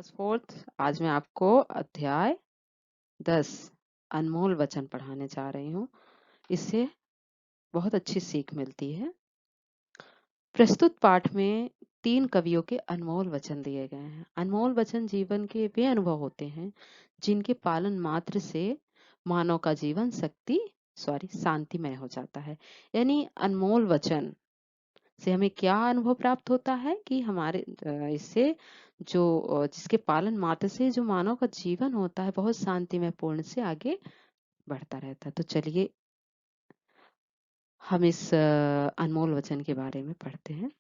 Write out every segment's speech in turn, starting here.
Class fourth. आज मैं आपको अध्याय 10 अनमोल वचन पढ़ाने जा रही हूँ। इससे बहुत अच्छी सीख मिलती है। प्रस्तुत पाठ में 3 कवियों के अनमोल वचन दिए गए हैं। अनमोल वचन जीवन के वे अनुभव होते हैं जिनके पालन मात्र से मानव का जीवन शांतिमय हो जाता है। यानी अनमोल वचन से हमें क्या अनुभव प्राप्त होता है कि हमारे इससे जिसके पालन मात्र से जो मानव का जीवन होता है बहुत शांतिमय पूर्ण से आगे बढ़ता रहता है। तो चलिए हम इस अनमोल वचन के बारे में पढ़ते हैं।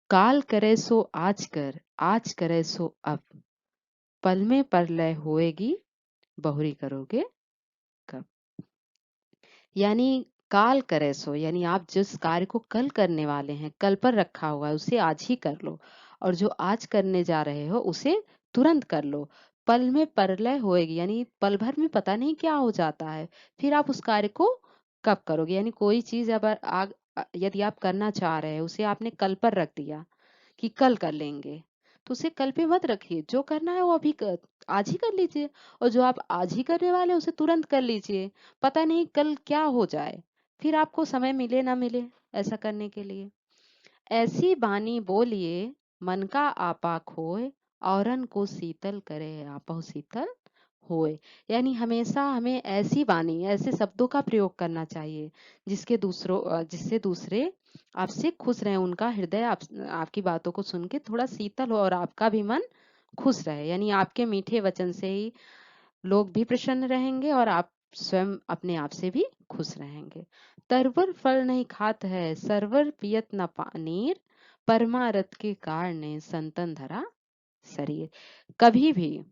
काल करे सो आज करे सो अब, पल में परलय होएगी, बहुरी करोगे कब। यानी काल करे सो, यानी आप जिस कार्य को कल करने वाले हैं, कल पर रखा हुआ है, उसे आज ही कर लो। और जो आज करने जा रहे हो उसे तुरंत कर लो। पल में परलय होएगी, यानी पल भर में पता नहीं क्या हो जाता है, फिर आप उस कार्य को कब करोगे। यानी कोई चीज यदि आप करना चाह रहे हैं, उसे आपने कल पर रख दिया कि कल कर लेंगे, तो उसे कल पे मत रखिए। जो करना है वो आज ही कर लीजिए। और जो आप आज ही करने वाले हैं, उसे तुरंत कर लीजिए। पता नहीं कल क्या हो जाए, फिर आपको समय मिले ना मिले ऐसा करने के लिए। ऐसी बानी बोलिए, मन का आपा खोए, औरन को शीतल करे आपहु शीतल होए। यानी हमेशा हमें ऐसी बानी, ऐसे शब्दों का प्रयोग करना चाहिए जिससे दूसरे आपसे खुश रहे, उनका हृदय आपकी बातों को सुन के थोड़ा शीतल हो और आपका भी मन खुश रहे। यानी आपके मीठे वचन से ही लोग भी प्रसन्न रहेंगे और आप स्वयं अपने आप से भी खुश रहेंगे। तरवर फल नहीं खात है, सरवर पियत न पानीर, परमारथ के कारणे संतन धरा शरीर। कभी भी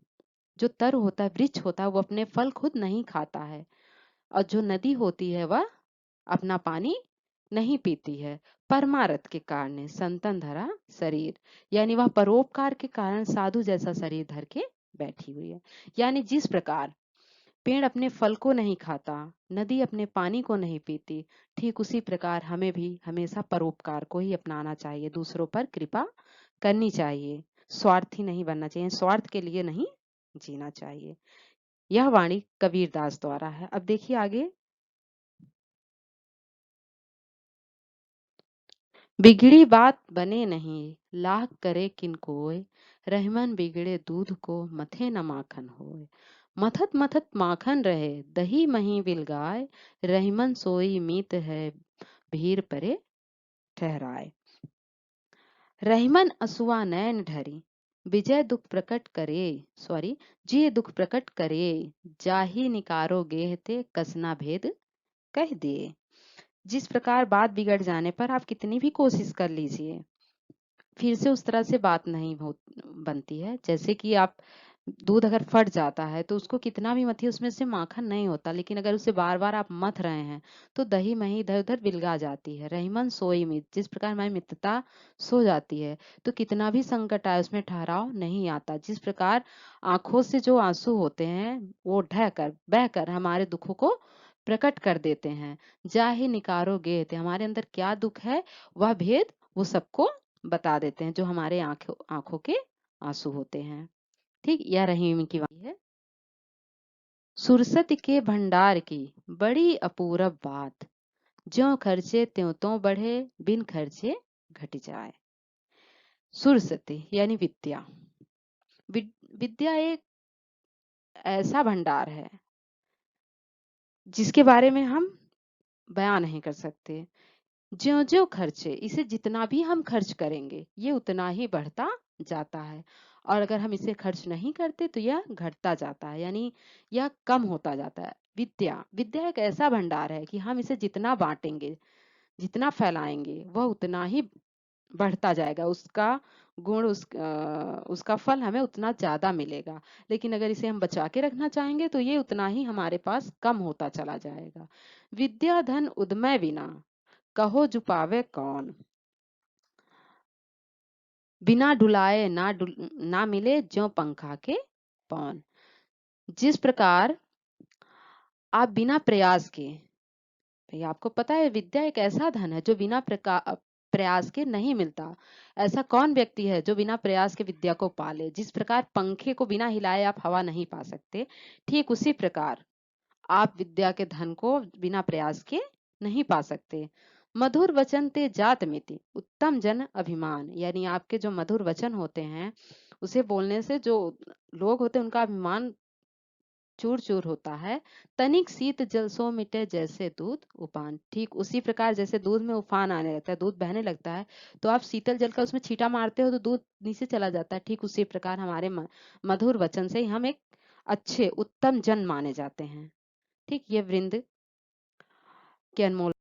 जो तर होता है, वृक्ष होता है, वो अपने फल खुद नहीं खाता है, और जो नदी होती है वह अपना पानी नहीं पीती है। परमारथ के कारण संतन धरा शरीर, यानी वह परोपकार के कारण साधु जैसा शरीर धर के बैठी हुई है। यानी जिस प्रकार पेड़ अपने फल को नहीं खाता, नदी अपने पानी को नहीं पीती, ठीक उसी प्रकार हमें भी हमेशा परोपकार को ही अपनाना चाहिए, दूसरों पर कृपा करनी चाहिए, स्वार्थी नहीं बनना चाहिए, स्वार्थ के लिए नहीं जीना चाहिए। यह वाणी कबीरदास द्वारा है। अब देखिए आगे। बिगड़ी बात बने नहीं, लाख करे किन कोय, रहमन बिगड़े दूध को मथे न माखन होय। मथत मथत माखन रहे, दही मही बिलगाय, रहीमन सोई मीत है, भीर परे ठहराए। रहीमन असुआ नैन ढरी, विजय दुख प्रकट करे, जी दुख प्रकट करे, जाही निकारो गेहते कसना भेद कह दिए। जिस प्रकार बात बिगड़ जाने पर आप कितनी भी कोशिश कर लीजिए, फिर से उस तरह से बात नहीं बनती है। जैसे कि आप दूध अगर फट जाता है तो उसको कितना भी मथिए, उसमें से माखन नहीं होता, लेकिन अगर उसे बार बार आप मथ रहे हैं तो दही मही इधर उधर बिलगा जाती है। रहीमन सोई मित, जिस प्रकार हमारी मित्रता सो जाती है तो कितना भी संकट आए उसमें ठहराव नहीं आता। जिस प्रकार आंखों से जो आंसू होते हैं वो बहकर हमारे दुखों को प्रकट कर देते हैं। जाहि निकारो गेत, हमारे अंदर क्या दुख है वह भेद वो सबको बता देते हैं, जो हमारे आंखों आंखों के आंसू होते हैं। ठीक, यह रहीम की वाणी है। सुरसत के भंडार की बड़ी अपूरब बात, ज्यों खर्चे त्यों तो बढ़े, बिन खर्चे घट जाए। सुरसती यानी विद्या। विद्या एक ऐसा भंडार है जिसके बारे में हम बयान नहीं कर सकते। ज्यों ज्यों खर्चे, इसे जितना भी हम खर्च करेंगे ये उतना ही बढ़ता जाता है, और अगर हम इसे खर्च नहीं करते तो यह घटता जाता है, यानी यह कम होता जाता है। विद्या विद्या एक ऐसा भंडार है कि हम इसे जितना बांटेंगे, जितना फैलाएंगे, वह उतना ही बढ़ता जाएगा। उसका फल हमें उतना ज्यादा मिलेगा। लेकिन अगर इसे हम बचा के रखना चाहेंगे तो ये उतना ही हमारे पास कम होता चला जाएगा। विद्या धन उदमय बिना, कहो जुपावे कौन, बिना डुलाए ना मिले ज्यों पंखा के पौन। जिस प्रकार आप बिना प्रयास के, भई आपको पता है विद्या एक ऐसा धन है जो बिना प्रयास के नहीं मिलता। ऐसा कौन व्यक्ति है जो बिना प्रयास के विद्या को पाले? जिस प्रकार पंखे को बिना हिलाए आप हवा नहीं पा सकते, ठीक उसी प्रकार आप विद्या के धन को बिना प्रयास के नहीं पा सकते। मधुर वचन ते जात मिति उत्तम जन अभिमान, यानी आपके जो मधुर वचन होते हैं, उसे बोलने से जो लोग होते हैं उनका अभिमान चूर चूर होता है। तनिक शीत जल सो मिटे जैसे दूध उपान, ठीक उसी प्रकार जैसे दूध में उफान आने लगता है, दूध बहने लगता है, तो आप शीतल जल का उसमें छींटा मारते हो तो दूध नीचे चला जाता है। ठीक उसी प्रकार हमारे मधुर वचन से हम एक अच्छे उत्तम जन माने जाते हैं। ठीक, ये वृंद के अनमोल